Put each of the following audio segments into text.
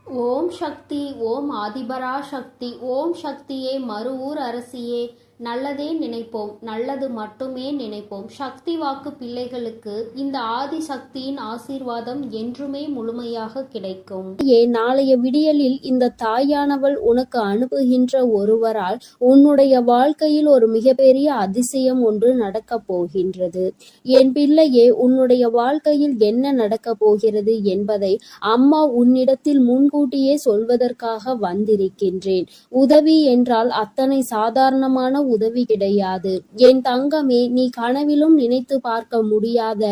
ஓம் சக்தி. ஓம் ஆதிபரா சக்தி. ஓம் சக்தியே மருவூர் அரசியே. நல்லதே நினைப்போம், நல்லது மட்டுமே நினைப்போம். சக்தி வாக்கு பிள்ளைகளுக்கு இந்த ஆதி சக்தியின் ஆசீர்வாதம் என்றுமே முழுமையாக கிடைக்கும். நாளைய விடியலில் இந்த தாயானவள் உனக்கு அனுப்புகின்ற ஒருவரால் உன்னுடைய வாழ்க்கையில் ஒரு மிகப்பெரிய அதிசயம் ஒன்று நடக்கப் போகின்றது. என் பிள்ளையே, உன்னுடைய வாழ்க்கையில் என்ன நடக்கப் போகிறது என்பதை அம்மா உன்னிடத்தில் முன்கூட்டியே சொல்வதற்காக வந்திருக்கின்றேன். உதவி என்றால் அத்தனை சாதாரணமான உதவி கிடையாது. என் தங்கமே, நீ கனவிலும் நினைத்து பார்க்க முடியாத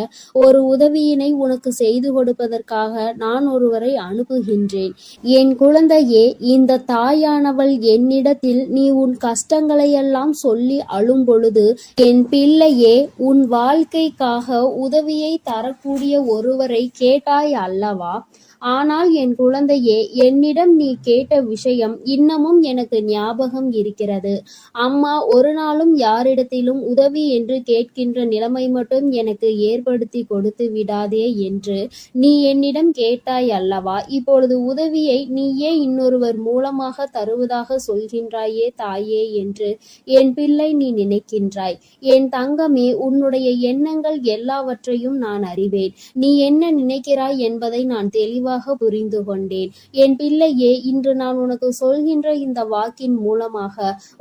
ஒரு உதவியினை உனக்கு செய்து கொடுப்பதற்காக நான் ஒருவரை அனுப்புகின்றேன். என் குழந்தையே, இந்த தாயானவள் என்னிடத்தில் நீ உன் கஷ்டங்களையெல்லாம் சொல்லி அழும் பொழுது, என் பிள்ளையே, உன் வாழ்க்கைக்காக உதவியை தரக்கூடிய ஒருவரை கேட்டாய் அல்லவா? ஆனால் என் குழந்தையே, என்னிடம் நீ கேட்ட விஷயம் இன்னமும் எனக்கு ஞாபகம் இருக்கிறது. அம்மா ஒரு நாளும் யாரிடத்திலும் உதவி என்று கேட்கின்ற நிலைமை மட்டும் எனக்கு ஏற்படுத்தி கொடுத்து விடாதே என்று நீ என்னிடம் கேட்டாய் அல்லவா? இப்பொழுது உதவியை நீயே இன்னொருவர் மூலமாக தருவதாக சொல்கின்றாயே தாயே என்று என் பிள்ளை நீ நினைக்கின்றாய். என் தங்கமே, உன்னுடைய எண்ணங்கள் எல்லாவற்றையும் நான் அறிவேன். நீ என்ன நினைக்கிறாய் என்பதை நான் தெளிவாக புரிந்து கொண்டேன். என் பிள்ளையே, இன்று நான் உனக்கு சொல்கின்ற இந்த வாக்கின் மூலமாக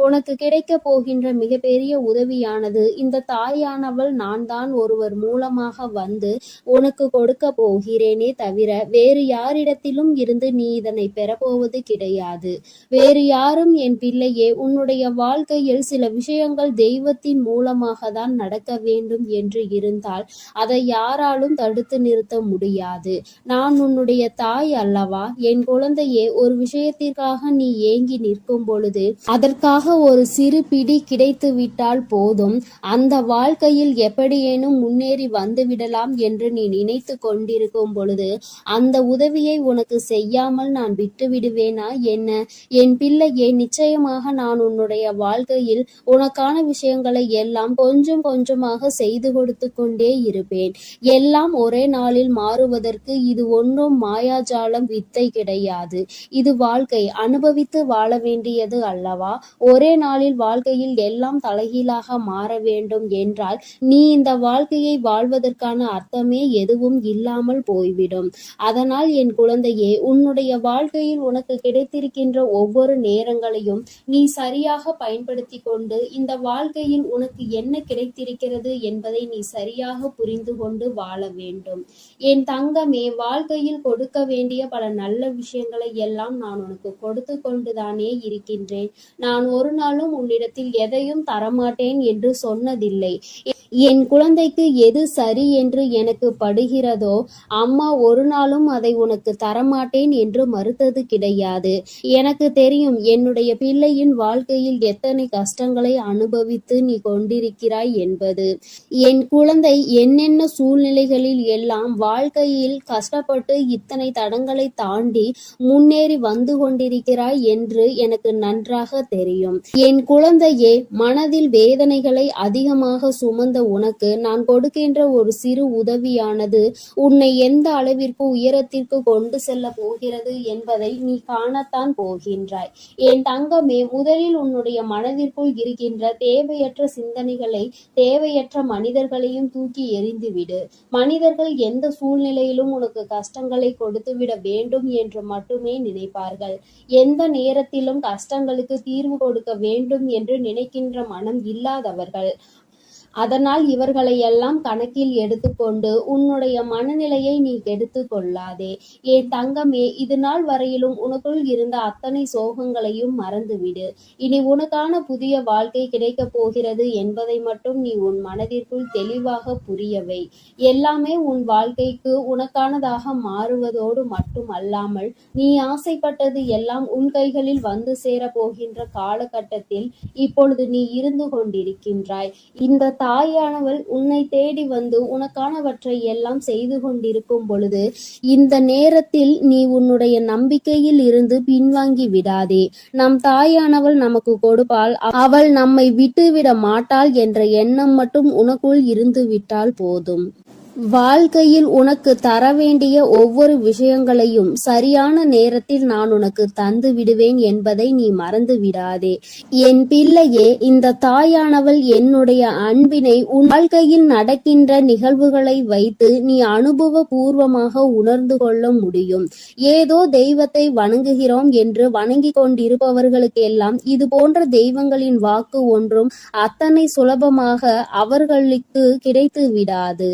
உனக்கு கிடைக்க போகின்ற மிகப்பெரிய உதவியானது இந்த தாயானவள் நான் தான் ஒருவர் மூலமாக வந்து உனக்கு கொடுக்க போகிறேனே தவிர வேறு யாரிடத்திலும் இருந்து நீ இதனை பெறப்போவது கிடையாது. வேறு யாரும் என் பிள்ளையே, உன்னுடைய வாழ்க்கையில் சில விஷயங்கள் தெய்வத்தின் மூலமாக தான் நடக்க வேண்டும் என்று இருந்தால் அதை யாராலும் தடுத்து நிறுத்த முடியாது. நான் உன்னுடைய தாய் அல்லவா? என் குழந்தையே, ஒரு விஷயத்திற்காக நீ ஏங்கி நிற்கும் பொழுது அதற்காக ஒரு சிறு பிடி கிடைத்து விட்டால் போதும், அந்த வாழ்க்கையில் எப்படியேனும் முன்னேறி வந்துவிடலாம் என்று நீ நினைத்து கொண்டிருக்கும் பொழுது அந்த உதவியை உனக்கு செய்யாமல் நான் விட்டு விடுவேனா என்ன? என் பிள்ளையே, நிச்சயமாக நான் உன்னுடைய வாழ்க்கையில் உனக்கான விஷயங்களை எல்லாம் கொஞ்சம் கொஞ்சமாக செய்து கொடுத்து கொண்டே இருப்பேன். எல்லாம் ஒரே நாளில் மாறுவதற்கு இது ஒன்றும் மாயாஜாலம் வித்தை கிடையாது. இது வாழ்க்கை, அனுபவித்து வாழ வேண்டியது அல்லவா? ஒரே நாளில் வாழ்க்கையில் எல்லாம் தலைகீழாக மாற வேண்டும் என்றால் நீ இந்த வாழ்க்கையை வாழ்வதற்கான அர்த்தமே எதுவும் இல்லாமல் போய்விடும். அதனால் என் குழந்தையே, உன்னுடைய வாழ்க்கையில் உனக்கு கிடைத்திருக்கின்ற ஒவ்வொரு நேரங்களையும் நீ சரியாக பயன்படுத்தி கொண்டு இந்த வாழ்க்கையில் உனக்கு என்ன கிடைத்திருக்கிறது என்பதை நீ சரியாக புரிந்து கொண்டு வாழ வேண்டும். என் தங்கமே, வாழ்க்கையில் கொடுக்க வேண்டிய பல நல்ல விஷயங்களை எல்லாம் நான் உனக்கு கொடுத்து கொண்டுதானே இருக்கின்றேன். நான் ஒரு நாளும் உன்னிடத்தில் எதையும் தரமாட்டேன் என்று சொன்னதில்லை. என் குழந்தைக்கு எது சரி என்று எனக்கு படுகிறதோ அம்மா ஒரு நாளும் அதை உனக்கு தரமாட்டேன் என்று மறுத்தது கிடையாது. எனக்கு தெரியும் என்னுடைய பிள்ளையின் வாழ்க்கையில் எத்தனை கஷ்டங்களை அனுபவித்து நீ கொண்டிருக்கிறாய் என்பது. என் குழந்தை என்னென்ன சூழ்நிலைகளில் எல்லாம் வாழ்க்கையில் கஷ்டப்பட்டு இத்தனை தடங்களை தாண்டி முன்னேறி வந்து கொண்டிருக்கிறாய் என்று எனக்கு நன்றாக தெரியும். என் குழந்தையே, மனதில் வேதனைகளை அதிகமாக சுமந்த உனக்கு நான் கொடுக்கின்ற ஒரு சிறு உதவியானது உன்னை எந்த அளவிற்கு உயரத்திற்கு கொண்டு செல்ல போகிறது என்பதை நீ காணத்தான் போகின்றாய். என் தங்கமே, முதலில் உன்னுடைய மனதிற்குள் இருக்கின்ற தேவையற்ற சிந்தனைகளை, தேவையற்ற மனிதர்களையும் தூக்கி எறிந்துவிடு. மனிதர்கள் எந்த சூழ்நிலையிலும் உனக்கு கஷ்டங்களை கொடுத்துவிட வேண்டும் என்று மட்டுமே நினைப்பார்கள். எந்த நேரத்திலும் கஷ்டங்களுக்கு தீர்வு கொடுக்க வேண்டும் என்று நினைக்கின்ற மனம் இல்லாதவர்கள். அதனால் இவர்களை எல்லாம் கணக்கில் எடுத்துக்கொண்டு உன்னுடைய மனநிலையை நீ கெடுத்து கொள்ளாதே. என் தங்கமே, இது நாள் வரையிலும் உனக்குள் இருந்த அத்தனை சோகங்களையும் மறந்துவிடு. இனி உனக்கான புதிய வாழ்க்கை கிடைக்கப் போகிறது என்பதை மட்டும் நீ உன் மனதிற்குள் தெளிவாக புரியவை. எல்லாமே உன் வாழ்க்கைக்கு உனக்கானதாக மாறுவதோடு மட்டும் அல்லாமல் நீ ஆசைப்பட்டது எல்லாம் உன் கைகளில் வந்து சேர போகின்ற காலகட்டத்தில் இப்பொழுது நீ இருந்து கொண்டிருக்கின்றாய். இந்த தாயானவள் உன்னை தேடி வந்து உனக்கானவற்றை எல்லாம் செய்து கொண்டிருக்கும் பொழுது இந்த நேரத்தில் நீ உன்னுடைய நம்பிக்கையில் இருந்து பின்வாங்கி விடாதே. நம் தாயானவள் நமக்கு கொடுப்பாள், அவள் நம்மை விட்டுவிட மாட்டாள் என்ற எண்ணம் மட்டும் உனக்குள் இருந்து விட்டால் போதும். வாழ்க்கையில் உனக்கு தர வேண்டிய ஒவ்வொரு விஷயங்களையும் சரியான நேரத்தில் நான் உனக்கு தந்து விடுவேன் என்பதை நீ மறந்து விடாதே. என் பிள்ளையே, இந்த தாயானவள் என்னுடைய அன்பினை உன் வாழ்க்கையில் நடக்கின்ற நிகழ்வுகளை வைத்து நீ அனுபவபூர்வமாக உணர்ந்து கொள்ள முடியும். ஏதோ தெய்வத்தை வணங்குகிறோம் என்று வணங்கி கொண்டிருப்பவர்களுக்கெல்லாம் இது போன்ற தெய்வங்களின் வாக்கு ஒன்றும் அத்தனை சுலபமாக அவர்களுக்கு கிடைத்து விடாது.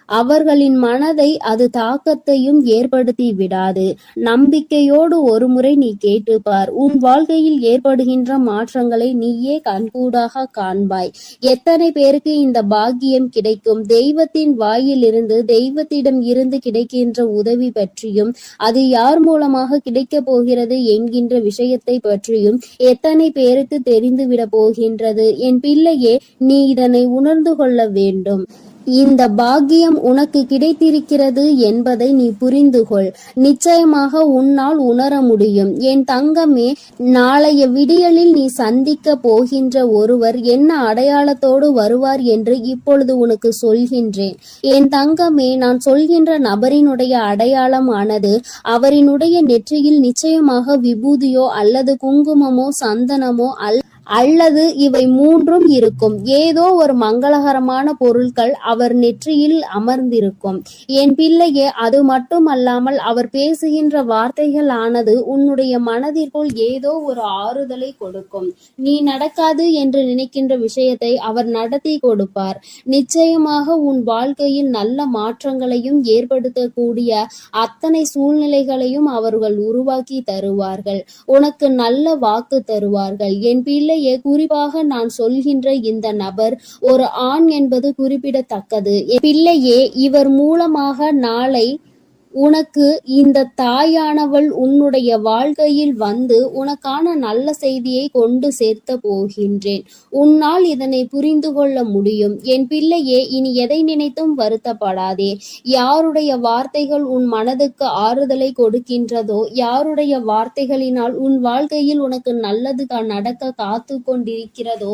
அவர்களின் மனதை அது தாக்கத்தையும் ஏற்படுத்தி விடாது. நம்பிக்கையோடு ஒருமுறை நீ கேட்டுப்பார். உன் வாழ்க்கையில் ஏற்படுகின்ற மாற்றங்களை நீயே கண்கூடாக காண்பாய். எத்தனை பேருக்கு இந்த பாக்கியம் கிடைக்கும்? தெய்வத்தின் வாயிலிருந்து, தெய்வத்திடம் இருந்து கிடைக்கின்ற உதவி பற்றியும், அது யார் மூலமாக கிடைக்கப் போகிறது என்கின்ற விஷயத்தை பற்றியும் எத்தனை பேருக்கு தெரிந்துவிட போகின்றது? என் பிள்ளையே, நீ இதனை உணர்ந்து கொள்ள வேண்டும். இந்த பாக்கியம் உனக்கு கிடைத்திருக்கிறது என்பதை நீ புரிந்து கொள். நிச்சயமாக உன்னால் உணர முடியும். என் தங்கமே, நாளைய விடியலில் நீ சந்திக்க போகின்ற ஒருவர் என்ன அடையாளத்தோடு வருவார் என்று இப்பொழுது உனக்கு சொல்கின்றேன். என் தங்கமே, நான் சொல்கின்ற நபரினுடைய அடையாளமானது அவரினுடைய நெற்றியில் நிச்சயமாக விபூதியோ அல்லது குங்குமமோ சந்தனமோ அல்லது இவை மூன்றும் இருக்கும். ஏதோ ஒரு மங்களகரமான பொருட்கள் அவர் நெற்றியில் அமர்ந்திருக்கும். என் பிள்ளையே, அது மட்டுமல்லாமல் அவர் பேசுகின்ற வார்த்தைகள் ஆனது உன்னுடைய மனதிற்குள் ஏதோ ஒரு ஆறுதலை கொடுக்கும். நீ நடக்காது என்று நினைக்கின்ற விஷயத்தை அவர் நடத்தி கொடுப்பார். நிச்சயமாக உன் வாழ்க்கையில் நல்ல மாற்றங்களையும் ஏற்படுத்தக்கூடிய அத்தனை சூழ்நிலைகளையும் அவர்கள் உருவாக்கி தருவார்கள். உனக்கு நல்ல வாக்கு தருவார்கள். என் பிள்ளை, குறிப்பாக நான் சொல்கின்ற இந்த நபர் ஒரு ஆண் என்பது குறிப்பிடத்தக்கது. பிள்ளையே, இவர் மூலமாக நாளை உனக்கு இந்த தாயானவள் உன்னுடைய வாழ்க்கையில் வந்து உனக்கான நல்ல செய்தியை கொண்டு சேர்த்த போகின்றேன். உன்னால் இதனை புரிந்து கொள்ள முடியும். என் பிள்ளையே, இனி எதை நினைத்தும் வருத்தப்படாதே. யாருடைய வார்த்தைகள் உன் மனதுக்கு ஆறுதலை கொடுக்கின்றதோ, யாருடைய வார்த்தைகளினால் உன் வாழ்க்கையில் உனக்கு நல்லது நடக்க காத்து கொண்டிருக்கிறதோ,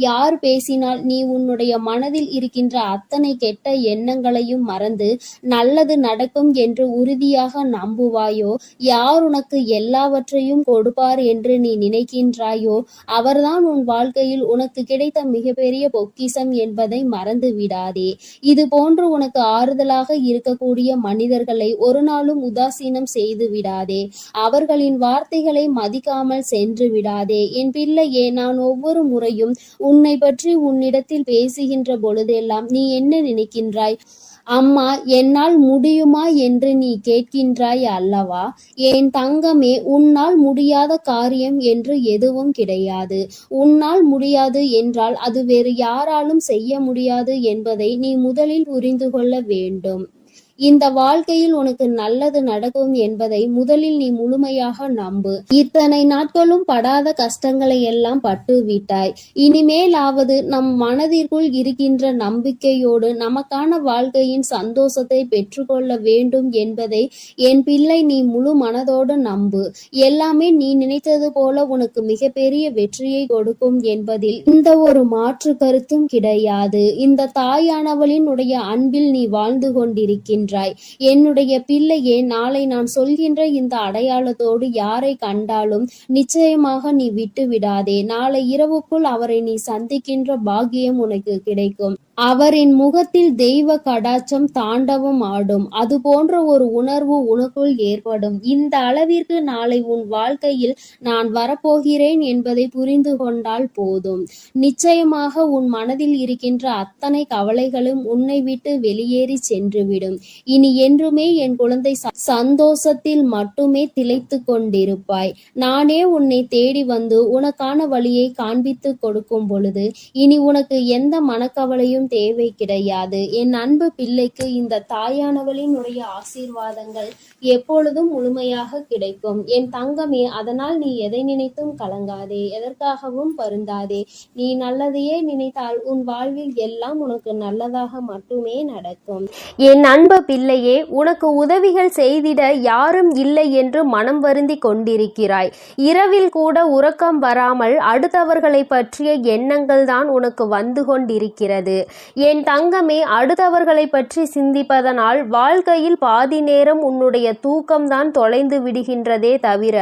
யார் பேசினால் நீ உன்னுடைய மனதில் இருக்கின்ற அத்தனை கெட்ட எண்ணங்களையும் மறந்து நல்லது நடக்கும் என்று உறுதியாக நம்புவாயோ, யார் உனக்கு எல்லாவற்றையும் கொடுப்பார் என்று நீ நினைக்கின்றாயோ, அவர்தான் உன் வாழ்க்கையில் உனக்கு கிடைத்த மிகப்பெரிய பொக்கிஷம் என்பதை மறந்து விடாதே. இது போன்று உனக்கு ஆறுதலாக இருக்கக்கூடிய மனிதர்களை ஒரு நாளும் உதாசீனம் செய்து விடாதே. அவர்களின் வார்த்தைகளை மதிக்காமல் சென்று விடாதே. என் பிள்ளையே, நான் ஒவ்வொரு முறையும் உன்னை பற்றி உன்னிடத்தில் பேசுகின்ற பொழுதெல்லாம் நீ என்ன நினைக்கின்றாய்? அம்மா, என்னால் முடியுமா என்று நீ கேட்கின்றாய் அல்லவா? என் தங்கமே, உன்னால் முடியாத காரியம் என்று எதுவும் கிடையாது. உன்னால் முடியாது என்றால் அது வேறு யாராலும் செய்ய முடியாது என்பதை நீ முதலில் புரிந்து கொள்ள வேண்டும். இந்த வாழ்க்கையில் உனக்கு நல்லது நடக்கும் என்பதை முதலில் நீ முழுமையாக நம்பு. இத்தனை நாட்களும் படாத கஷ்டங்களை எல்லாம் பட்டு விட்டாய். இனிமேலாவது நம் மனதிற்குள் இருக்கின்ற நம்பிக்கையோடு நமக்கான வாழ்க்கையின் சந்தோஷத்தை பெற்றுக்கொள்ள வேண்டும் என்பதை என் பிள்ளை நீ முழு மனதோடு நம்பு. எல்லாமே நீ நினைத்தது போல உனக்கு மிகப்பெரிய வெற்றியை கொடுக்கும் என்பதில் இந்த ஒரு மாற்று கருத்தும் கிடையாது. இந்த தாயானவளின் உடைய அன்பில் நீ வாழ்ந்து கொண்டிருக்கின்ற என்னுடைய பிள்ளையே, நாளை நான் சொல்கின்ற இந்த அடையாளத்தோடு யாரை கண்டாலும் நிச்சயமாக நீ விட்டு விடாதே. நாளை இரவுக்குள் அவரை நீ சந்திக்கின்ற பாக்கியம் உனக்கு கிடைக்கும். அவரின் முகத்தில் தெய்வ கடாட்சம் தாண்டவம் ஆடும். அது போன்ற ஒரு உணர்வு உனக்குள் ஏற்படும். இந்த அளவிற்கு நாளை உன் வாழ்க்கையில் நான் வரப்போகிறேன் என்பதை புரிந்து கொண்டால் போதும். நிச்சயமாக உன் மனதில் இருக்கின்ற அத்தனை கவலைகளும் உன்னை விட்டு வெளியேறி சென்றுவிடும். இனி என்றுமே என் குழந்தை சந்தோஷத்தில் மட்டுமே திளைத்து கொண்டிருப்பாய். நானே உன்னை தேடி வந்து உனக்கான வழியை காண்பித்து கொடுக்கும் பொழுது இனி உனக்கு எந்த மனக்கவலையும் தேவை கிடையாது. என் அன்பு பிள்ளைக்கு இந்த தாயானவளினுடைய ஆசீர்வாதங்கள் எப்பொழுதும் முழுமையாக கிடைக்கும். என் தங்கமே, அதனால் நீ எதை நினைத்தும் கலங்காதே, எதற்காகவும் வருந்தாதே. நீ நல்லதையே நினைத்தால் உன் வாழ்வில் எல்லாம் உனக்கு நல்லதாக மட்டுமே நடக்கும். என் அன்பு பிள்ளையே, உனக்கு உதவிகள் செய்திட யாரும் இல்லை என்று மனம் வருந்தி கொண்டிருக்கிறாய். இரவில் கூட உறக்கம் வராமல் அடுத்தவர்களை பற்றிய எண்ணங்கள் தான் உனக்கு வந்து கொண்டிருக்கிறது. என் தங்கமே, அடுத்தவர்களை பற்றி சிந்திப்பதனால் வாழ்க்கையில் பாதி நேரம் உன்னுடைய தூக்கம்தான் தொலைந்து விடுகின்றதே தவிர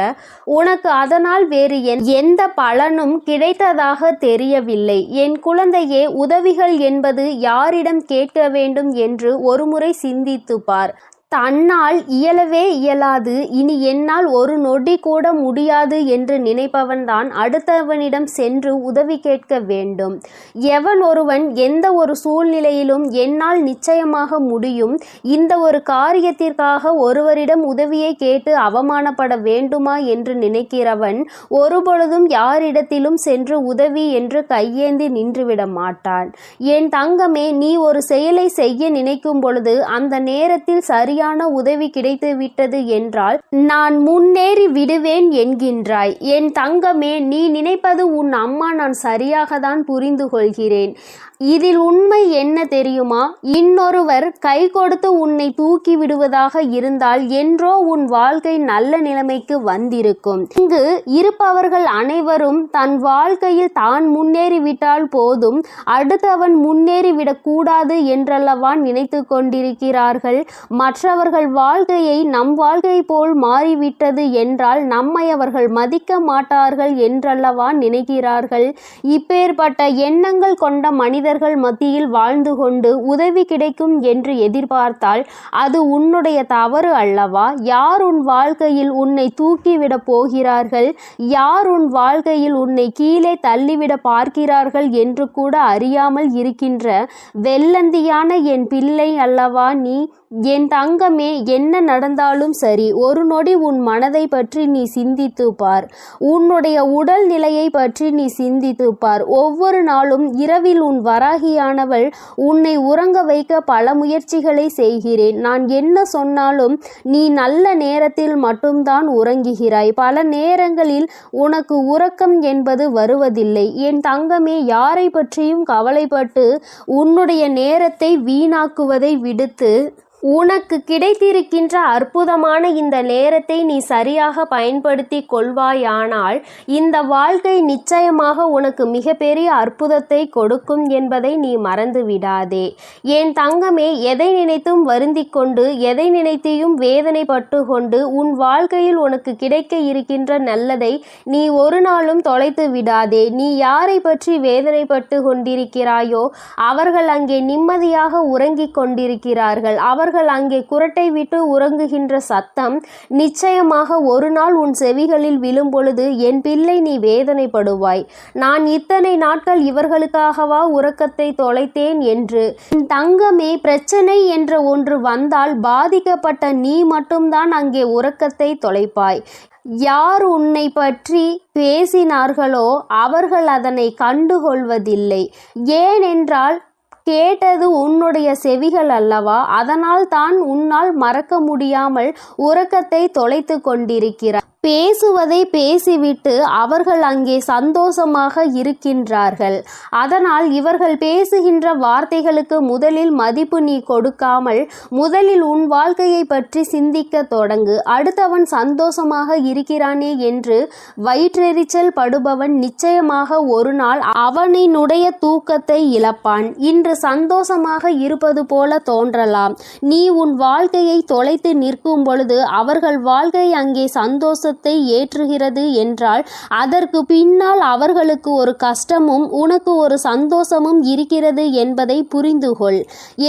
உனக்கு அதனால் வேறு எந்த பலனும் கிடைத்ததாக தெரியவில்லை. என் குழந்தையே, உதவிகள் என்பது யாரிடம் கேட்க வேண்டும் என்று ஒருமுறை சிந்தித்து பார். தன்னால் இயலவே இயலாது, இனி என்னால் ஒரு நொடி கூட முடியாது என்று நினைப்பவன்தான் அடுத்தவனிடம் சென்று உதவி கேட்க வேண்டும். எவன் ஒருவன் எந்த ஒரு சூழ்நிலையிலும் என்னால் நிச்சயமாக முடியும், இந்த ஒரு காரியத்திற்காக ஒருவரிடம் உதவியை கேட்டு அவமானப்பட வேண்டுமா என்று நினைக்கிறவன் ஒருபொழுதும் யாரிடத்திலும் சென்று உதவி என்று கையேந்தி நின்றுவிட மாட்டான். என் தங்கமே, நீ ஒரு செயலை செய்ய நினைக்கும் பொழுது அந்த நேரத்தில் சரியான உதவி கிடைத்து விட்டது என்றால் நான் முன்னேறி விடுவேன் என்கின்றாய். என் தங்கமே, நீ நினைப்பது உன் அம்மா நான் சரியாக தான் புரிந்து கொள்கிறேன். இதில் உண்மை என்ன தெரியுமா? இன்னொருவர் கை கொடுத்து உன்னை தூக்கி விடுவதாக இருந்தால் என்றோ உன் வாழ்க்கை நல்ல நிலைமைக்கு வந்திருக்கும். இங்கு இருப்பவர்கள் அனைவரும் தன் வாழ்க்கையில் தான் முன்னேறிவிட்டால் போதும், அடுத்தவன் முன்னேறிவிடக் கூடாது என்றல்லவா நினைத்து கொண்டிருக்கிறார்கள். மற்றவர்கள் வாழ்க்கையை நம் வாழ்க்கை போல் மாறிவிட்டது என்றால் நம்மை அவர்கள் மதிக்க மாட்டார்கள் என்றல்லவா நினைக்கிறார்கள். இப்பேற்பட்ட எண்ணங்கள் கொண்ட மனிதர்கள் மத்தியில் வாழ்ந்து கொண்டு உதவி கிடைக்கும் என்று எதிர்பார்த்தால் அது உன்னுடைய தவறு அல்லவா? யார் உன் வாழ்க்கையில் உன்னை தூக்கிவிட போகிறார்கள், யார் உன் வாழ்க்கையில் உன்னை கீழே தள்ளிவிட பார்க்கிறார்கள் என்று கூட அறியாமல் இருக்கின்ற வெள்ளந்தியான என் பிள்ளை அல்லவா நீ? என் தங்கமே, என்ன நடந்தாலும் சரி, ஒரு நொடி உன் மனதை பற்றி நீ சிந்தித்து பார். உன்னுடைய உடல் நிலையை பற்றி நீ சிந்தித்து பார். ஒவ்வொரு நாளும் இரவில் உன் வராகியானவள் உன்னை உறங்க வைக்க பல முயற்சிகளை செய்கிறேன். நான் என்ன சொன்னாலும் நீ நல்ல நேரத்தில் மட்டும்தான் உறங்குகிறாய். பல நேரங்களில் உனக்கு உறக்கம் என்பது வருவதில்லை. என் தங்கமே, யாரை பற்றியும் கவலைப்பட்டு உன்னுடைய நேரத்தை வீணாக்குவதை விடுத்து உனக்கு கிடைத்திருக்கின்ற அற்புதமான இந்த நேரத்தை நீ சரியாக பயன்படுத்தி கொள்வாயானால் இந்த வாழ்க்கை நிச்சயமாக உனக்கு மிகப்பெரிய அற்புதத்தை கொடுக்கும் என்பதை நீ மறந்து விடாதே. என் தங்கமே, எதை நினைத்தும் வருந்திக் கொண்டு எதை நினைத்தையும் வேதனைப்பட்டு கொண்டு உன் வாழ்க்கையில் உனக்கு கிடைக்க இருக்கின்ற நல்லதை நீ ஒரு நாளும் தொலைத்து விடாதே. நீ யாரை பற்றி வேதனைப்பட்டு கொண்டிருக்கிறாயோ அவர்கள் அங்கே நிம்மதியாக உறங்கிக் கொண்டிருக்கிறார்கள். அவர்கள் அங்கே குரட்டை விட்டு உறங்குகின்ற சத்தம் நிச்சயமாக ஒரு நாள் உன் செவிகளில் விழும் பொழுது என் பிள்ளை நீ வேதனைப்படுவாய். நான் இத்தனை நாட்கள் இவர்களுக்காகவா உறக்கத்தை தொலைத்தேன் என்று. தங்கமே, பிரச்சனை என்ற ஒன்று வந்தால் பாதிக்கப்பட்ட நீ மட்டும்தான் அங்கே உறக்கத்தை தொலைப்பாய். யார் உன்னை பற்றி பேசினார்களோ அவர்கள் அதனை கண்டுகொள்வதில்லை. ஏனென்றால் கேட்டது உன்னுடைய செவிகள் அல்லவா? அதனால் தான் உன்னால் மறக்க முடியாமல் உறக்கத்தை தொலைத்து கொண்டிருக்கிறார். பேசுவதை பேசிவிட்டு அவர்கள் அங்கே சந்தோஷமாக இருக்கின்றார்கள். அதனால் இவர்கள் பேசுகின்ற வார்த்தைகளுக்கு முதலில் மதிப்பு நீ கொடுக்காமல் முதலில் உன் வாழ்க்கையை பற்றி சிந்திக்க தொடங்கு. அடுத்தவன் சந்தோஷமாக இருக்கிறானே என்று வயிற்றெரிச்சல் படுபவன் நிச்சயமாக ஒரு நாள் அவனினுடைய தூக்கத்தை இழப்பான். இன்று சந்தோஷமாக இருப்பது போல தோன்றலாம். நீ உன் வாழ்க்கையை தொலைத்து நிற்கும் பொழுது அவர்கள் வாழ்க்கை அங்கே சந்தோஷ ஏற்றுகிறது என்றால் அதற்கு பின்னால் அவர்களுக்கு ஒரு கஷ்டமும் உனக்கு ஒரு சந்தோஷமும் இருக்கிறது என்பதை புரிந்து கொள்.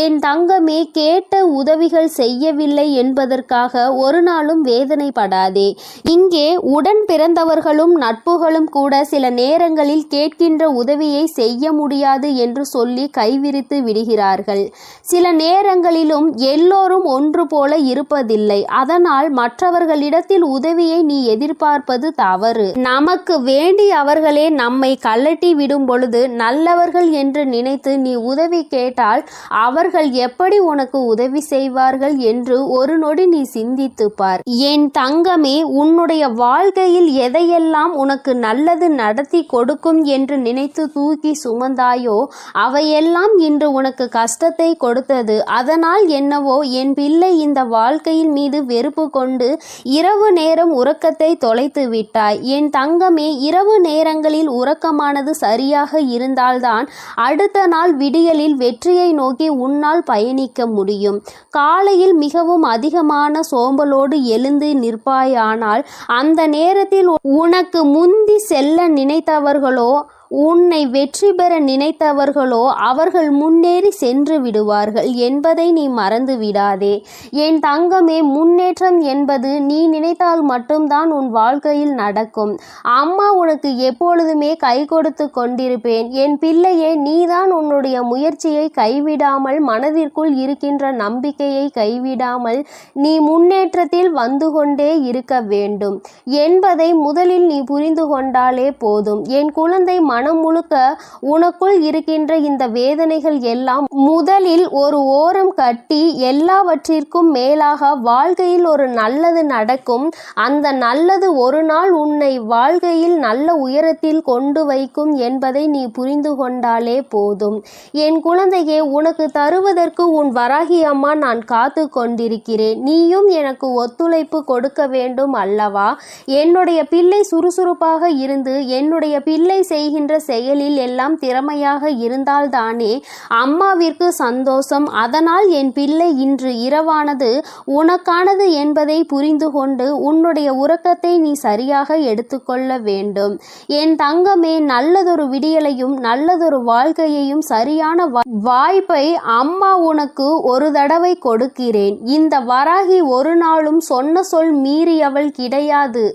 என் தங்கமே, கேட்ட உதவிகள் செய்யவில்லை என்பதற்காக ஒரு நாளும் வேதனைப்படாதே. இங்கே உடன் பிறந்தவர்களும் நட்புகளும் கூட சில நேரங்களில் கேட்கின்ற உதவியை செய்ய முடியாது என்று சொல்லி கைவிரித்து விடுகிறார்கள். சில நேரங்களிலும் எல்லோரும் ஒன்று போல இருப்பதில்லை. அதனால் மற்றவர்களிடத்தில் உதவியை நீ எதிர்பார்ப்பது தவறு. நமக்கு வேண்டி அவர்களே நம்மை கழட்டி விடும் பொழுது நல்லவர்கள் என்று நினைத்து நீ உதவி கேட்டால் அவர்கள் எப்படி உனக்கு உதவி செய்வார்கள் என்று ஒரு நொடி நீ சிந்தித்து பார். என் தங்கமே, உன்னுடைய வாழ்க்கையில் எதையெல்லாம் உனக்கு நல்லது நடத்தி கொடுக்கும் என்று நினைத்து தூக்கி சுமந்தாயோ அவையெல்லாம் இன்று உனக்கு கஷ்டத்தை கொடுத்தது. அதனால் என்னவோ என் பிள்ளை இந்த வாழ்க்கையின் மீது வெறுப்பு கொண்டு இரவு நேரம் உறக்க உறக்கத்தை தொலைத்து விட்டாய். என் தங்கமே, இரவு நேரங்களில் உறக்கமானது சரியாக இருந்தால்தான் அடுத்த நாள் விடியலில் வெற்றியை நோக்கி உன்னால் பயணிக்க முடியும். காலையில் மிகவும் அதிகமான சோம்பலோடு எழுந்து நிற்பாயானால் அந்த நேரத்தில் உனக்கு முந்தி செல்ல நினைத்தவர்களோ உன்னை வெற்றி பெற நினைத்தவர்களோ அவர்கள் முன்னேறி சென்று விடுவார்கள் என்பதை நீ மறந்து விடாதே. என் தங்கமே, முன்னேற்றம் என்பது நீ நினைத்தால் மட்டும்தான் உன் வாழ்க்கையில் நடக்கும். அம்மா உனக்கு எப்பொழுதுமே கை கொடுத்து கொண்டிருப்பேன். என் பிள்ளையே, நீதான் உன்னுடைய முயற்சியை கைவிடாமல், மனதிற்குள் இருக்கின்ற நம்பிக்கையை கைவிடாமல் நீ முன்னேற்றத்தில் வந்து கொண்டே இருக்க வேண்டும் என்பதை முதலில் நீ புரிந்து கொண்டாலே போதும். என் குழந்தை, மனம் முழுக்க உனக்குள் இருக்கின்ற இந்த வேதனைகள் எல்லாம் முதலில் ஒரு ஓரம் கட்டி, எல்லாவற்றிற்கும் மேலாக வாழ்க்கையில் ஒரு நல்லது நடக்கும். அந்த நல்லது ஒரு நாள் உன்னை வாழ்க்கையில் நல்ல உயரத்தில் கொண்டு வைக்கும் என்பதை நீ புரிந்து கொண்டாலே போதும். என் குழந்தையே, உனக்கு தருவதற்கு உன் வராகி அம்மா நான் காத்து கொண்டிருக்கிறேன். நீயும் எனக்கு ஒத்துழைப்பு கொடுக்க வேண்டும் அல்லவா? என்னுடைய பிள்ளை சுறுசுறுப்பாக இருந்து என்னுடைய பிள்ளை செய்கின்ற செயலில் எல்லாம் திறமையாக இருந்தால்தானே அம்மாவிற்கு சந்தோஷம். அதனால் என் பிள்ளை, இன்று இரவானது உனக்கானது என்பதை புரிந்து கொண்டு உன்னுடைய உறக்கத்தை நீ சரியாக எடுத்துக்கொள்ள வேண்டும். என் தங்கமே, நல்லதொரு விடியலையும் நல்லதொரு வாழ்க்கையையும் சரியான வாய்ப்பை அம்மா உனக்கு ஒரு தடவை கொடுக்கிறேன். இந்த வராகி ஒரு நாளும் சொன்ன சொல் மீறியவள் கிடையாது.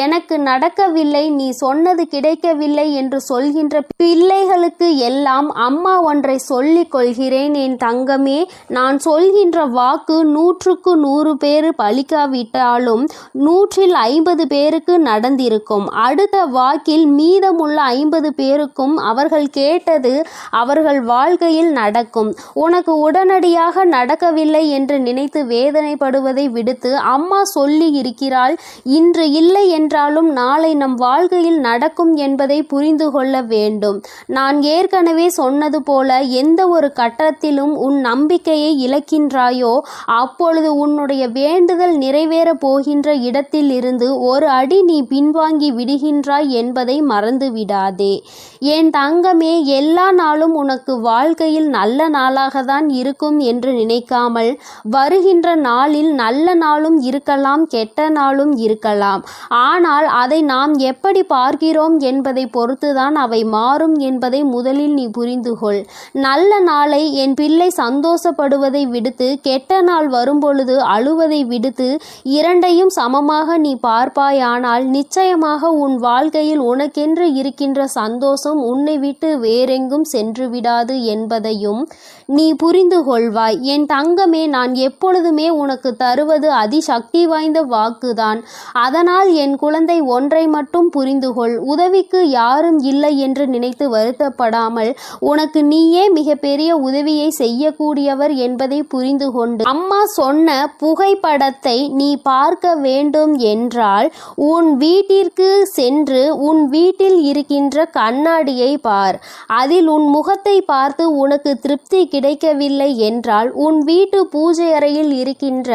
எனக்கு நடக்கவில்லை, நீ சொன்னது கிடைக்கவில்லை என்று சொல்கின்ற பிள்ளைகளுக்கு எல்லாம் அம்மா ஒன்றை சொல்லிக் கொள்கிறேன். என் தங்கமே, நான் சொல்கின்ற வாக்கு 100க்கு 100 பேர் பலிக்காவிட்டாலும் 150 பேருக்கு நடந்திருக்கும். அடுத்த வாக்கில் மீதமுள்ள 50 பேருக்கும் அவர்கள் கேட்டது அவர்கள் வாழ்க்கையில் நடக்கும். உனக்கு உடனடியாக நடக்கவில்லை என்று நினைத்து வேதனைப்படுவதை விடுத்து, அம்மா சொல்லி இருக்கிறாள், இன்று இல்லை என்றாலும் நாளை நம் வாழ்க்கையில் நடக்கும் என்பதை புரிந்து கொள்ள வேண்டும். நான் ஏற்கனவே சொன்னது போல, எந்த ஒரு கட்டத்திலும் உன் நம்பிக்கையை இழக்கின்றாயோ அப்பொழுது உன்னுடைய வேண்டுதல் நிறைவேற போகின்ற இடத்தில் இருந்து ஒரு அடி நீ பின்வாங்கி விடுகின்றாய் என்பதை மறந்து விடாதே. என் தங்கமே, எல்லா நாளும் உனக்கு வாழ்க்கையில் நல்ல நாளாக தான் இருக்கும் என்று நினைக்காமல், வருகின்ற நாளில் நல்ல நாளும் இருக்கலாம், கெட்ட நாளும் இருக்கலாம். ஆனால் அதை நாம் எப்படி பார்க்கிறோம் என்பதை பொறுத்துதான் அவை மாறும் என்பதை முதலில் நீ புரிந்து கொள். நல்ல நாளை என் பிள்ளை சந்தோஷப்படுவதை விடுத்து, கெட்ட நாள் வரும்பொழுது அழுவதை விடுத்து, இரண்டையும் சமமாக நீ பார்ப்பாயானால் நிச்சயமாக உன் வாழ்க்கையில் உனக்கென்று இருக்கின்ற சந்தோஷம் உன்னை விட்டு வேறெங்கும் சென்று விடாது என்பதையும் நீ புரிந்து கொள்வாய். என் தங்கமே, நான் எப்பொழுதுமே உனக்கு தருவது அதிசக்தி வாய்ந்த வாக்குதான். அதனால் என் குழந்தை, ஒன்றை மட்டும் புரிந்து கொள். உதவிக்கு யாரும் இல்லை என்று நினைத்து வருத்தப்படாமல், உனக்கு நீயே மிகப்பெரிய உதவியை செய்யக்கூடியவர் என்பதை புரிந்து கொண்டு, அம்மா சொன்ன புகைப்படத்தை நீ பார்க்க வேண்டும் என்றால் உன் வீட்டிற்கு சென்று உன் வீட்டில் இருக்கின்ற கண்ணாடியை பார். அதில் உன் முகத்தை பார்த்து உனக்கு திருப்தி கிடைக்கவில்லை என்றால் உன் வீட்டு பூஜை அறையில் இருக்கின்ற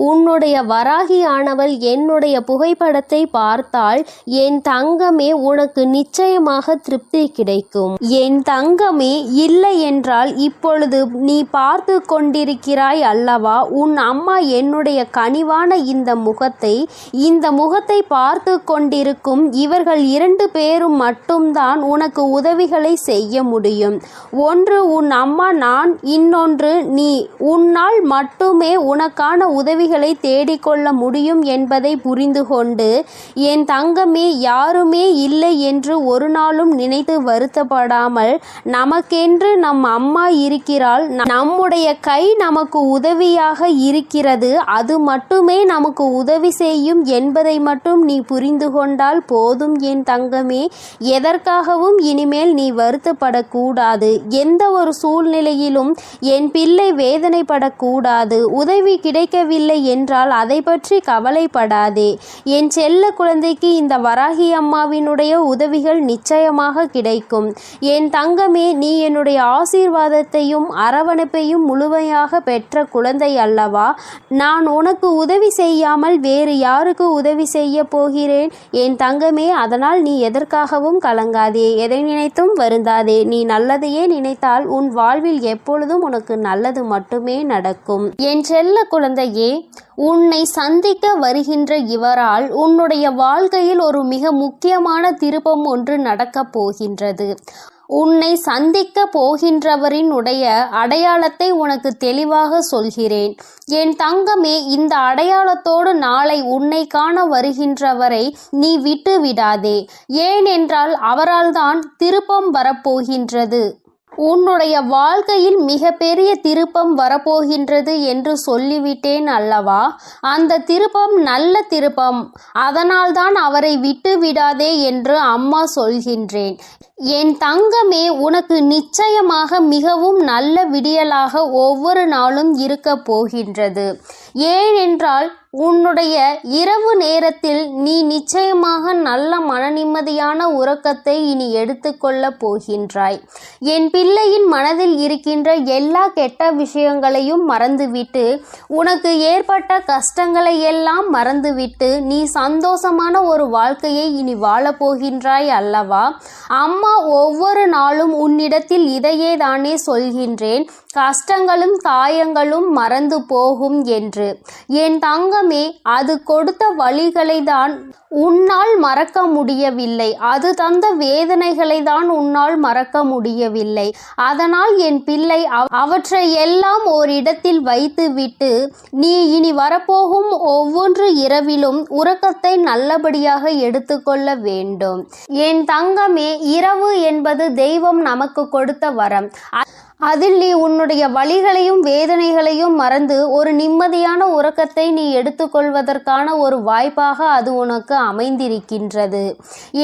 உன்னுடைய வராகி ஆனவள் என்னுடைய புகைப்படத்தை பார்த்தால் என் தங்கமே, உனக்கு நிச்சயமாக திருப்தி கிடைக்கும். என் தங்கமே, இல்லை என்றால் இப்பொழுது நீ பார்த்து கொண்டிருக்கிறாய் அல்லவா, உன் அம்மா என்னுடைய கனிவான இந்த முகத்தை பார்த்து கொண்டிருக்கும் இவர்கள் 2 பேரும் மட்டும்தான் உனக்கு உதவிகளை செய்ய முடியும். ஒன்று உன் அம்மா நான், இன்னொன்று நீ. உன்னால் மட்டுமே உனக்கான உதவிகளை தேடிக்கொள்ள முடியும் என்பதை புரிந்து கொண்டு, என் தங்கமே, யாருமே இல்லை என்று ஒரு நாளும் நினைத்து வருத்தப்படாமல், நமக்கென்று நம் அம்மா இருக்கிறாள், நம்முடைய கை நமக்கு உதவியாக இருக்கிறது, அது மட்டுமே நமக்கு உதவி செய்யும் என்பதை மட்டும் நீ புரிந்து கொண்டால் போதும். என் தங்கமே, எதற்காகவும் இனிமேல் நீ வருத்தப்படக்கூடாது. எந்த ஒரு சூழ்நிலையிலும் என் பிள்ளை வேதனைப்படக்கூடாது. உதவி கிடைக்கவில்லை என்றால் அதை பற்றி கவலைப்படாதே. என் செல்ல குழந்தைக்கு இந்த வராகி அம்மாவினுடைய உதவிகள் நிச்சயம் நிச்சயமாக கிடைக்கும். என் தங்கமே, நீ என்னுடைய ஆசீர்வாதத்தையும் அரவணைப்பையும் முழுமையாக பெற்ற குழந்தை அல்லவா? நான் உனக்கு உதவி செய்யாமல் வேறு யாருக்கு உதவி செய்ய போகிறேன்? என் தங்கமே, அதனால் நீ எதற்காகவும் கலங்காதே, எதை நினைத்தும் வருந்தாதே. நீ நல்லதையே நினைத்தால் உன் வாழ்வில் எப்பொழுதும் உனக்கு நல்லது மட்டுமே நடக்கும். என் செல்ல குழந்தையே, உன்னை சந்திக்க வருகின்ற இவரால் உன்னுடைய வாழ்க்கையில் ஒரு மிக முக்கியமான திருப்பம் ஒன்று நடக்கப் போகின்றது. உன்னை சந்திக்க போகின்றவரினுடைய அடையாளத்தை உனக்கு தெளிவாக சொல்கிறேன். என் தங்கமே, இந்த அடையாளத்தோடு நாளை உன்னை காண வருகின்றவரை நீ விட்டு விடாதே. ஏனென்றால் அவரால் தான் திருப்பம் வரப்போகின்றது. உன்னுடைய வாழ்க்கையில் மிக பெரிய திருப்பம் வரப்போகின்றது என்று சொல்லிவிட்டேன் அல்லவா? அந்த திருப்பம் நல்ல திருப்பம். அதனால்தான் அவரை விட்டு விடாதே என்று அம்மா சொல்கின்றேன். என் தங்கமே, உனக்கு நிச்சயமாக மிகவும் நல்ல விடியலாக ஒவ்வொரு நாளும் இருக்க போகின்றது. ஏனென்றால் உன்னுடைய இரவு நேரத்தில் நீ நிச்சயமாக நல்ல மனநிம்மதியான உறக்கத்தை இனி எடுத்துக்கொள்ள போகின்றாய். என் பிள்ளையின் மனதில் இருக்கின்ற எல்லா கெட்ட விஷயங்களையும் மறந்துவிட்டு, உனக்கு ஏற்பட்ட கஷ்டங்களை எல்லாம் மறந்துவிட்டு நீ சந்தோஷமான ஒரு வாழ்க்கையை இனி வாழப்போகின்றாய் அல்லவா? அம்மா ஒவ்வொரு நாளும் உன்னிடத்தில் இதையே தானே சொல்கின்றேன், கஷ்டங்களும் காயங்களும் மறந்து போகும் என்று. என் தங்கமே, அது கொடுத்த வழிகளை தான் உன்னால் மறக்க முடியவில்லை. அது தந்த வேதனைகளை தான் உன்னால் மறக்க முடியவில்லை. அதனால் என் பிள்ளை, அவற்றை எல்லாம் ஓரிடத்தில் வைத்துவிட்டு நீ இனி வரப்போகும் ஒவ்வொரு இரவிலும் உறக்கத்தை நல்லபடியாக எடுத்துக்கொள்ள வேண்டும். என் தங்கமே, இரவு என்பது தெய்வம் நமக்கு கொடுத்த வரம். அதில் நீ உன்னுடைய வலிகளையும் வேதனைகளையும் மறந்து ஒரு நிம்மதியான உறக்கத்தை நீ எடுத்துக்கொள்வதற்கான ஒரு வாய்ப்பாக அது உனக்கு அமைந்திருக்கின்றது.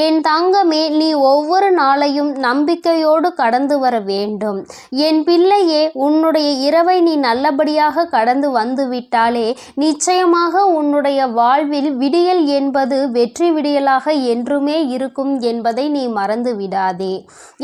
என் தங்கமே, நீ ஒவ்வொரு நாளையும் நம்பிக்கையோடு கடந்து வர வேண்டும். என் பிள்ளையே, உன்னுடைய இரவை நீ நல்லபடியாக கடந்து வந்துவிட்டாலே நிச்சயமாக உன்னுடைய வாழ்வில் விடியல் என்பது வெற்றி விடியலாக என்றுமே இருக்கும் என்பதை நீ மறந்து விடாதே.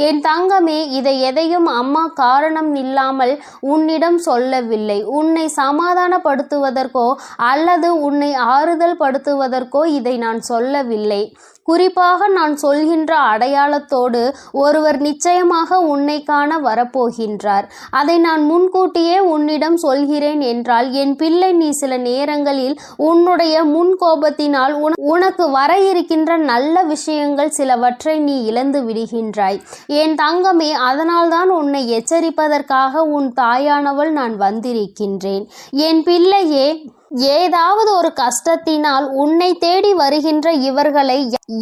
என் தங்கமே, இதை எதையும் அம்மா காரணம் இல்லாமல் உன்னிடம் சொல்லவில்லை. உன்னை சமாதானப்படுத்துவதற்கோ அல்லது உன்னை ஆறுதல் படுத்துவதற்கோ இதை நான் சொல்லவில்லை. குறிப்பாக நான் சொல்கின்ற அடையாளத்தோடு ஒருவர் நிச்சயமாக உன்னை காண வரப்போகின்றார். அதை நான் முன்கூட்டியே உன்னிடம் சொல்கிறேன் என்றால் என் பிள்ளை, நீ சில நேரங்களில் உன்னுடைய முன்கோபத்தினால் உனக்கு வர இருக்கின்ற நல்ல விஷயங்கள் சிலவற்றை நீ இழந்து விடுகின்றாய். என் தங்கமே, அதனால்தான் உன்னை எச்சரிப்பதற்காக உன் தாயானவள் நான் வந்திருக்கின்றேன். என் பிள்ளையே, ஏதாவது ஒரு கஷ்டத்தினால் உன்னை தேடி வருகின்ற இவர்களை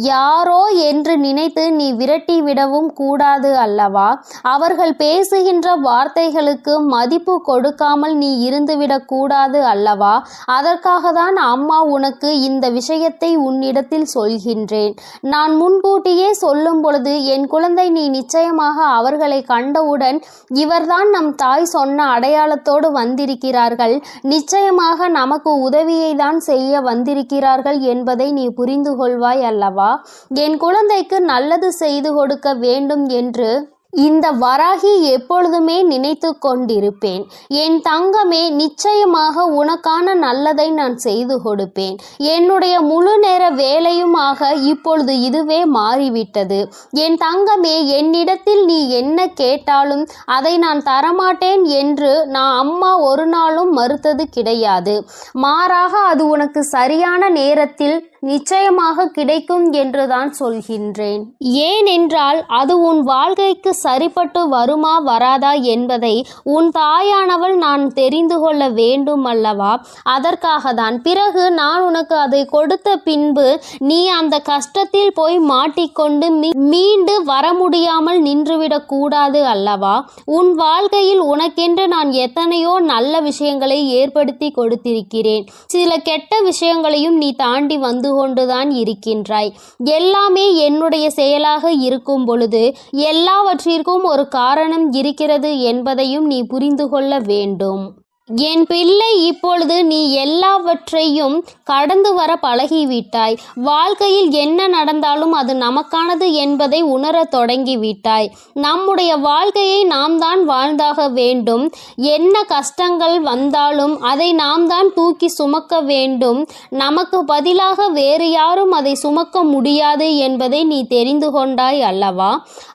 யாரோ என்று நினைத்து நீ விரட்டி விடவும் கூடாது அல்லவா? அவர்கள் பேசுகின்ற வார்த்தைகளுக்கு மதிப்பு கொடுக்காமல் நீ இருந்துவிடக் கூடாது அல்லவா? அதற்காக தான் அம்மா உனக்கு இந்த விஷயத்தை உன்னிடத்தில் சொல்கின்றேன். நான் முன்கூட்டியே சொல்லும் பொழுது, என் குழந்தை, நீ நிச்சயமாக அவர்களை கண்டவுடன் இவர்தான் நம் தாய் சொன்ன அடையாளத்தோடு வந்திருக்கிறார்கள், நிச்சயமாக நமக்கு உதவியை தான் செய்ய வந்திருக்கிறார்கள் என்பதை நீ புரிந்து கொள்வாய் அல்லவா? என் குழந்தைக்கு நல்லது செய்து கொடுக்க வேண்டும் என்று இந்த வராகி எப்பொழுதுமே நினைத்து கொண்டிருப்பேன். என் தங்கமே, நிச்சயமாக உனக்கான நல்லதை நான் செய்து கொடுப்பேன். என்னுடைய முழு நேர வேலையுமாக இப்பொழுது இதுவே மாறிவிட்டது. என் தங்கமே, என்னிடத்தில் நீ என்ன கேட்டாலும் அதை நான் தரமாட்டேன் என்று நான் அம்மா ஒரு நாளும் மறுத்தது கிடையாது. மாறாக அது உனக்கு சரியான நேரத்தில் நிச்சயமாக கிடைக்கும் என்று தான் சொல்கின்றேன். ஏனென்றால் அது உன் வாழ்க்கைக்கு சரிப்பட்டு வருமா வராதா என்பதை உன் தாயானவள் நான் தெரிந்து கொள்ள வேண்டும் அல்லவா? அதற்காக தான். பிறகு நான் உனக்கு அதை கொடுத்த பின்பு நீ அந்த கஷ்டத்தில் போய் மாட்டிக்கொண்டு மீண்டு வர முடியாமல் நின்றுவிடக் கூடாது அல்லவா? உன் வாழ்க்கையில் உனக்கென்று நான் எத்தனையோ நல்ல விஷயங்களை ஏற்படுத்தி கொடுத்திருக்கிறேன். சில கெட்ட விஷயங்களையும் நீ தாண்டி வந்து கொண்டுதான் இருக்கின்றாய். எல்லாமே என்னுடைய செயலாக இருக்கும் பொழுது எல்லாவற்றிற்கும் ஒரு காரணம் இருக்கிறது என்பதையும் நீ புரிந்து கொள்ள வேண்டும். என் பிள்ளை, இப்பொழுது நீ எல்லாவற்றையும் கடந்து வர பழகிவிட்டாய். வாழ்க்கையில் என்ன நடந்தாலும் அது நமக்கானது என்பதை உணரத் தொடங்கிவிட்டாய். நம்முடைய வாழ்க்கையை நாம் தான் வாழ்ந்தாக வேண்டும். என்ன கஷ்டங்கள் வந்தாலும் அதை நாம் தான் தூக்கி சுமக்க வேண்டும். நமக்கு பதிலாக வேறு யாரும் அதை சுமக்க முடியாது என்பதை நீ தெரிந்து கொண்டாய் அல்லவா?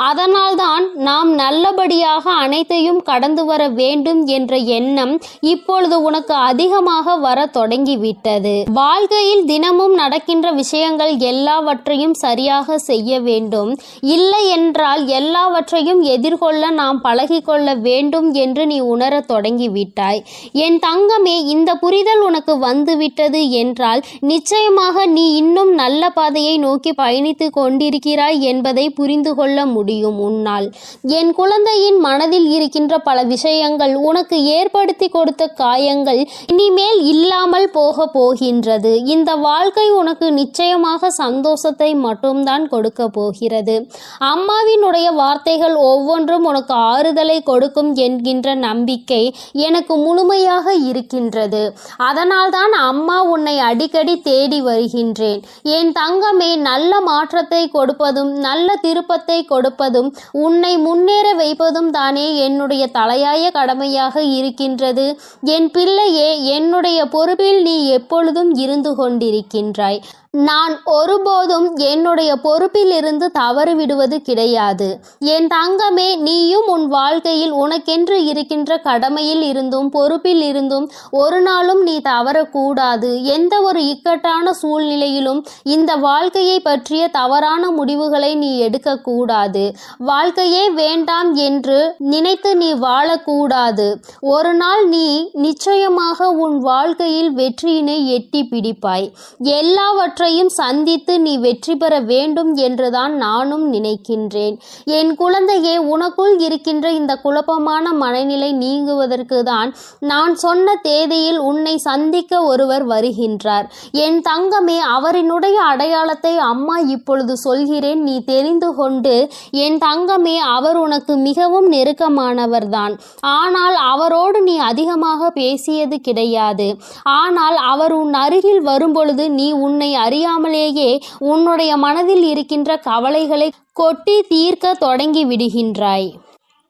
அதனால்தான் நாம் நல்லபடியாக அனைத்தையும் கடந்து வர வேண்டும் என்ற எண்ணம் இப்பொழுது உனக்கு அதிகமாக வர தொடங்கிவிட்டது. வாழ்க்கையில் தினமும் நடக்கின்ற விஷயங்கள் எல்லாவற்றையும் சரியாக செய்ய வேண்டும். இல்லை என்றால் எல்லாவற்றையும் எதிர்கொள்ள நாம் பழகிக்கொள்ள வேண்டும் என்று நீ உணரத் தொடங்கிவிட்டாய். என் தங்கமே, இந்த புரிதல் உனக்கு வந்துவிட்டது என்றால் நிச்சயமாக நீ இன்னும் நல்ல பாதையை நோக்கி பயணித்து கொண்டிருக்கிறாய் என்பதை புரிந்து கொள்ள முடியும் உன்னால். என் குழந்தையின் மனதில் இருக்கின்ற பல விஷயங்கள், உனக்கு ஏற்படுத்தி கொடுத்த காயங்கள் இனிமேல் இல்லாமல் போகின்றது. இந்த வாழ்க்கை உனக்கு நிச்சயமாக சந்தோஷத்தை மட்டும்தான் கொடுக்க போகிறது. அம்மாவினுடைய வார்த்தைகள் ஒவ்வொன்றும் உனக்கு ஆறுதலை கொடுக்கும் என்கின்ற நம்பிக்கை எனக்கு முழுமையாக இருக்கின்றது. அதனால்தான் அம்மா உன்னை அடிக்கடி தேடி வருகின்றேன். என் தங்கமே, நல்ல மாற்றத்தை கொடுப்பதும் நல்ல திருப்பத்தை கொடுப்பதும் உன்னை முன்னேற வைப்பதும் தானே என்னுடைய தலையாய கடமையாக இருக்கின்றது. என் பிள்ளையே, என்னுடைய பொறுப்பில் நீ எப்பொழுதும் இருந்து கொண்டிருக்கின்றாய். நான் ஒருபோதும் என்னுடைய பொறுப்பில் இருந்து தவறு விடுவது கிடையாது. என் தங்கமே, நீயும் உன் வாழ்க்கையில் உனக்கென்று இருக்கின்ற கடமையில் இருந்தும் பொறுப்பில் இருந்தும் ஒரு நாளும் நீ தவறக்கூடாது. எந்த ஒரு இக்கட்டான சூழ்நிலையிலும் இந்த வாழ்க்கையை பற்றிய தவறான முடிவுகளை நீ எடுக்கக்கூடாது. வாழ்க்கையே வேண்டாம் என்று நினைத்து நீ வாழக்கூடாது. ஒரு நாள் நீ நிச்சயமாக உன் வாழ்க்கையில் வெற்றியினை எட்டி பிடிப்பாய். எல்லாவற்றையும் சந்தித்து நீ வெற்றி பெற வேண்டும் என்றுதான் நானும் நினைக்கின்றேன். என் குழந்தையே, உனக்குள் இருக்கின்ற இந்த குழப்பமான மனநிலை நீங்குவதற்கு தான் நான் சொன்ன தேதியில் உன்னை சந்திக்க ஒருவர் வருகின்றார். என் தங்கமே, அவரினுடைய அடையாளத்தை அம்மா இப்பொழுது சொல்கிறேன், நீ தெரிந்து கொண்டு. என் தங்கமே, அவர் உனக்கு மிகவும் நெருக்கமானவர்தான். ஆனால் அவரோடு நீ அதிகமாக பேசியது கிடையாது. ஆனால் அவர் உன் அருகில் வரும்பொழுது நீ உன்னை அறியாமலேயே உன்னுடைய மனதில் இருக்கின்ற கவலைகளை கொட்டி தீர்க்க தொடங்கி விடுகின்றாய்.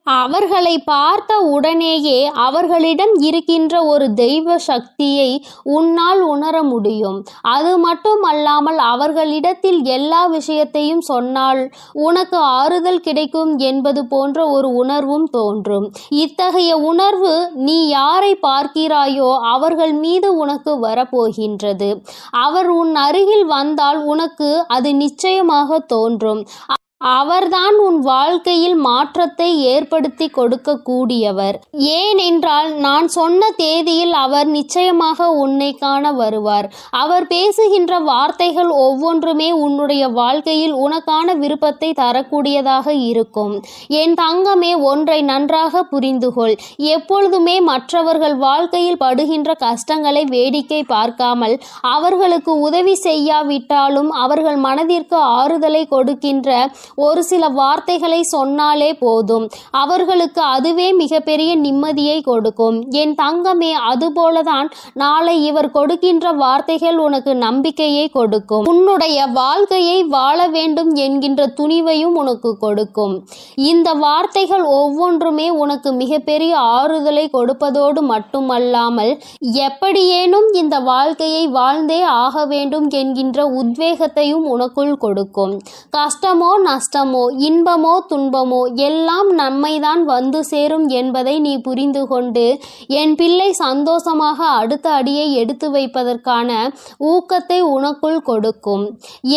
அவர்களை பார்த்த உடனேயே அவர்களிடம் இருக்கின்ற ஒரு தெய்வ சக்தியை உன்னால் உணர முடியும். அது மட்டுமல்லாமல் அவர்களிடத்தில் எல்லா விஷயத்தையும் சொன்னால் உனக்கு ஆறுதல் கிடைக்கும் என்பது போன்ற ஒரு உணர்வும் தோன்றும். இத்தகைய உணர்வு நீ யாரை பார்க்கிறாயோ அவர்கள் மீது உனக்கு வரப்போகின்றது. அவர் உன் அருகில் வந்தால் உனக்கு அது நிச்சயமாக தோன்றும். அவர்தான் உன் வாழ்க்கையில் மாற்றத்தை ஏற்படுத்தி கொடுக்க கூடியவர். ஏனென்றால் நான் சொன்ன தேதியில் அவர் நிச்சயமாக உன்னை காண வருவார். அவர் பேசுகின்ற வார்த்தைகள் ஒவ்வொன்றுமே உன்னுடைய வாழ்க்கையில் உனக்கான விருப்பத்தை தரக்கூடியதாக இருக்கும். என் தங்கமே, ஒன்றை நன்றாக புரிந்துகொள். எப்பொழுதுமே மற்றவர்கள் வாழ்க்கையில் படுகின்ற கஷ்டங்களை வேடிக்கை பார்க்காமல் அவர்களுக்கு உதவி செய்யாவிட்டாலும் அவர்கள் மனதிற்கு ஆறுதலை கொடுக்கின்ற ஒரு சில வார்த்தைகளை சொன்னாலே போதும். அவர்களுக்கு அதுவே மிகப்பெரிய நிம்மதியை கொடுக்கும். என் தங்கமே, அதுபோலதான் நாளை இவர் கொடுக்கின்ற வார்த்தைகள் உனக்கு நம்பிக்கையை கொடுக்கும். உன்னுடைய வாழ்க்கையை வாழ வேண்டும் என்கின்ற துணிவையும் உனக்கு கொடுக்கும். இந்த வார்த்தைகள் ஒவ்வொன்றுமே உனக்கு மிகப்பெரிய ஆறுதலை கொடுப்பதோடு மட்டுமல்லாமல் எப்படியேனும் இந்த வாழ்க்கையை வாழ்ந்தே ஆக வேண்டும் என்கின்ற உத்வேகத்தையும் உனக்குள் கொடுக்கும். கஷ்டமோ நஷ்டமோ இன்பமோ துன்பமோ எல்லாம் நம்மைதான் வந்து சேரும் என்பதை நீ புரிந்து கொண்டு என் பிள்ளை சந்தோஷமாக அடுத்த அடியை எடுத்து வைப்பதற்கான ஊக்கத்தை உனக்குள் கொடுக்கும்.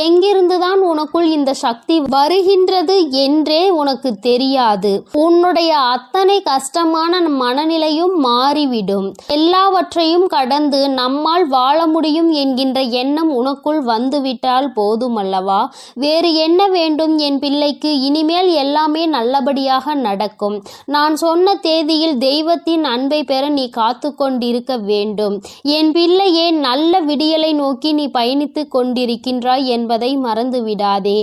எங்கிருந்துதான் உனக்குள் இந்த சக்தி வருகின்றது என்றே உனக்கு தெரியாது. உன்னுடைய அத்தனை கஷ்டமான மனநிலையும் மாறிவிடும். எல்லாவற்றையும் கடந்து நம்மால் வாழ முடியும் என்கின்ற எண்ணம் உனக்குள் வந்துவிட்டால் போதுமல்லவா? வேறு என்ன வேண்டும் என் பிள்ளைக்கு இனிமேல் எல்லாமே நல்லபடியாக நடக்கும். நான் சொன்ன தேதியில் தெய்வத்தின் அன்பை பெற நீ காத்து கொண்டிருக்க வேண்டும். என் பிள்ளையே, நல்ல விடியலை நோக்கி நீ பயணித்து கொண்டிருக்கின்றாய் என்பதை மறந்து விடாதே.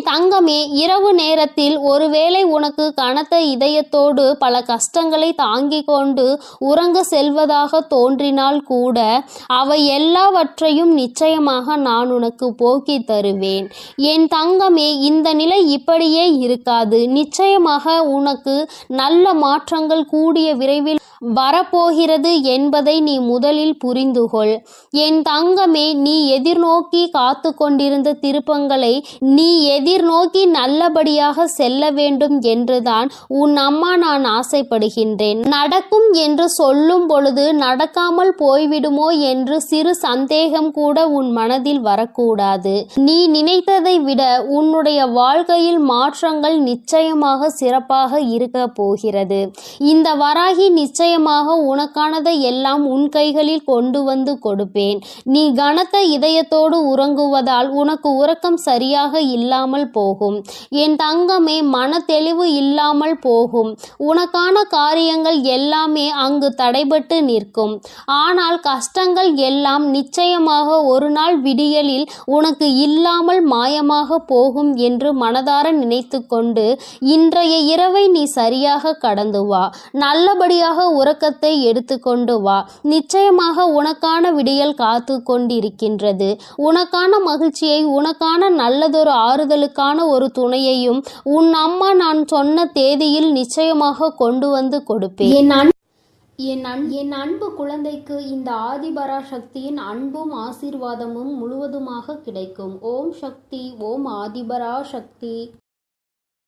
தங்கமே, இரவு நேரத்தில் ஒருவேளை உனக்கு கனத்த இதயத்தோடு பல கஷ்டங்களை தாங்கிக் கொண்டு உறங்க செல்வதாக தோன்றினால் கூட அவை எல்லாவற்றையும் நிச்சயமாக நான் உனக்கு போக்கி தருவேன். என் தங்கமே, இந்த நிலை இப்படியே இருக்காது. நிச்சயமாக உனக்கு நல்ல மாற்றங்கள் கூடிய விரைவில் வரப்போகிறது என்பதை நீ முதலில் புரிந்துகொள். என் தங்கமே, நீ எதிர்நோக்கி காத்து கொண்டிருந்த திருப்பங்களை நீ எதிர்நோக்கி நல்லபடியாக செல்ல வேண்டும் என்றுதான் உன் அம்மா நான் ஆசைப்படுகின்றேன். நடக்கும் என்று சொல்லும் பொழுது நடக்காமல் போய்விடுமோ என்று சிறு சந்தேகம் கூட உன் மனதில் வரக்கூடாது. நீ நினைத்ததை விட உன்னுடைய வாழ்க்கையில் மாற்றங்கள் நிச்சயமாக சிறப்பாக இருக்க போகிறது. இந்த வராகி நிச்சயமாக உனக்கானதை எல்லாம் உன் கைகளில் கொண்டு வந்து கொடுப்பேன். நீ கனத்த இதயத்தோடு உறங்குவதால் உனக்கு உறக்கம் சரியாக இல்லாமல் போகும். என் தங்கமே, மன தெளிவு இல்லாமல் போகும். உனக்கான காரியங்கள் எல்லாமே அங்கு தடைபட்டு நிற்கும். ஆனால் கஷ்டங்கள் எல்லாம் நிச்சயமாக ஒரு நாள் விடியலில் உனக்கு இல்லாமல் மாயமாக போகும் என்று மனதார நினைத்து கொண்டு இன்றைய இரவை நீ சரியாக கடந்து வா. நல்லபடியாக உறக்கத்தை எடுத்துக்கொண்டு வா. நிச்சயமாக உனக்கான விடியல் காத்து கொண்டிருக்கின்றது. உனக்கான மகிழ்ச்சியை, உனக்கான நல்லதொரு ஆறுதலுக்கான ஒரு துணையையும் உன் அம்மா நான் சொன்ன தேதியில் நிச்சயமாக கொண்டு வந்து கொடுப்பேன். என் அன்பு குழந்தைக்கு இந்த ஆதிபரா சக்தியின் அன்பும் ஆசீர்வாதமும் முழுவதுமாக கிடைக்கும். ஓம் சக்தி. ஓம் ஆதிபரா சக்தி.